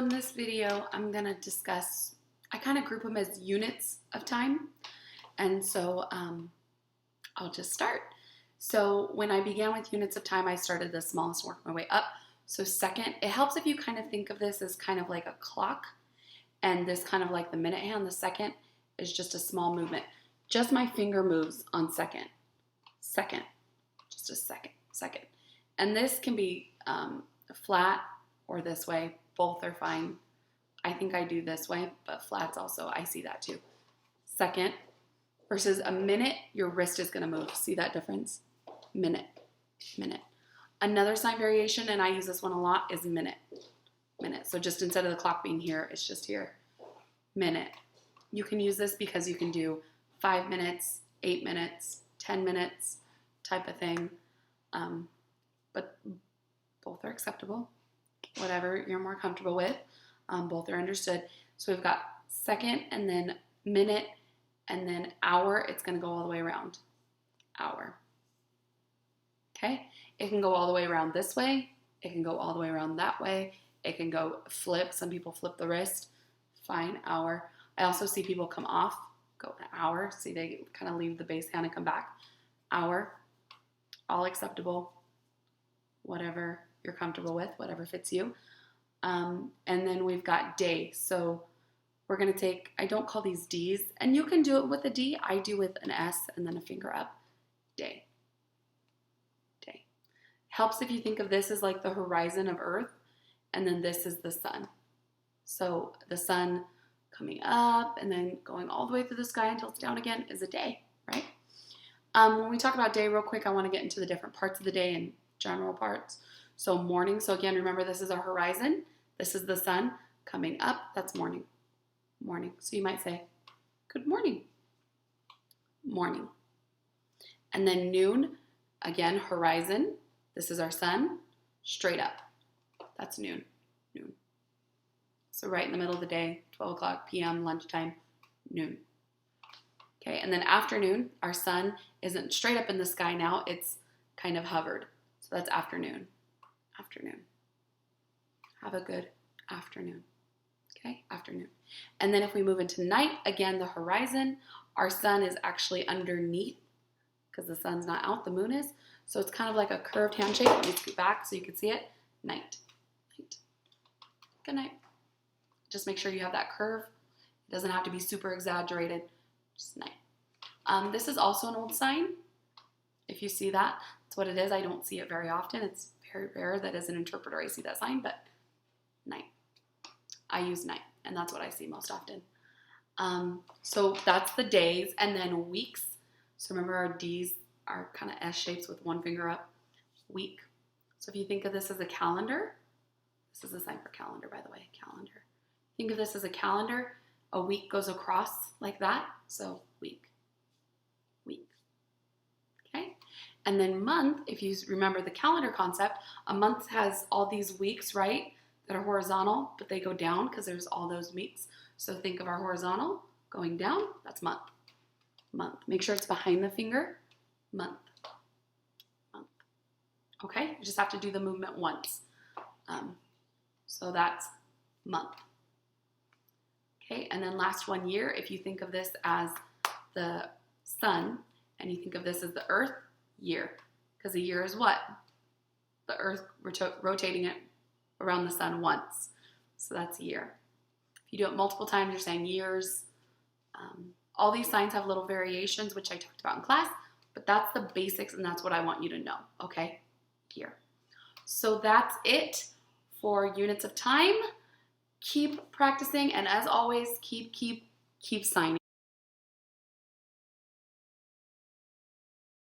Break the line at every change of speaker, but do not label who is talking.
in this video, I'm going to discuss, I kind of group them as units of time. And so I'll just start. So when I began with units of time, I started the smallest, worked my way up. So second, it helps if you kind of think of this as kind of like a clock, and this kind of like the minute hand. The second is just a small movement. Just my finger moves on second, second, just a second, second. And this can be flat or this way. Both are fine. I think I do this way, but flats also, I see that too. Second versus a minute, your wrist is going to move. See that difference? Minute, minute. Another sign variation, and I use this one a lot, is minute, minute. So just instead of the clock being here, it's just here. Minute. You can use this because you can do 5 minutes, 8 minutes, 10 minutes type of thing. But both are acceptable. Whatever you're more comfortable with. Both are understood. So we've got second and then minute and then hour. It's going to go all the way around. Hour. Okay? It can go all the way around this way. It can go all the way around that way. It can go flip. Some people flip the wrist. Fine. Hour. I also see people come off. Go an hour. See, they kind of leave the base hand and come back. Hour. All acceptable. Whatever you're comfortable with, whatever fits you. And then we've got day. So we're going to take, I don't call these D's, and you can do it with a D. I do with an S and then a finger up. Day. Day. Helps if you think of this as like the horizon of Earth, and then this is the sun. So the sun coming up and then going all the way through the sky until it's down again is a day, right? When we talk about day real quick, I want to get into the different parts of the day and general parts. So morning, so again, remember this is our horizon. This is the sun coming up. That's morning. Morning. So you might say, good morning. Morning. And then noon, again, horizon. This is our sun, straight up. That's noon. Noon. So right in the middle of the day, 12 o'clock p.m., lunchtime, noon. Okay, and then afternoon, our sun isn't straight up in the sky now. It's kind of hovered. So that's afternoon. Afternoon. Have a good afternoon. Okay, afternoon. And then if we move into night, again, the horizon, our sun is actually underneath because the sun's not out, the moon is. So it's kind of like a curved handshake. Let me scoot back so you can see it. Night. Night. Good night. Just make sure you have that curve. It doesn't have to be super exaggerated. Just night. This is also an old sign. If you see that, that's what it is. I don't see it very often. It's very rare that as an interpreter I see that sign, but night. I use night, and that's what I see most often. So that's the days, and then weeks. So remember our D's are kind of S shapes with one finger up. Week. So if you think of this as a calendar, this is a sign for calendar, by the way, calendar. Think of this as a calendar. A week goes across like that, so week. Week. Okay? And then month, if you remember the calendar concept, a month has all these weeks, right, that are horizontal, but they go down because there's all those weeks. So think of our horizontal going down, that's month. Month. Make sure it's behind the finger. Month. Month. Okay? You just have to do the movement once. So that's month. Okay? And then last one, year. If you think of this as the sun and you think of this as the earth, year. Because a year is what? The earth rotating it around the sun once. So that's a year. If you do it multiple times, you're saying years. All these signs have little variations, which I talked about in class, but that's the basics, and that's what I want you to know, okay? Year. So that's it for units of time. Keep practicing, and as always, keep signing.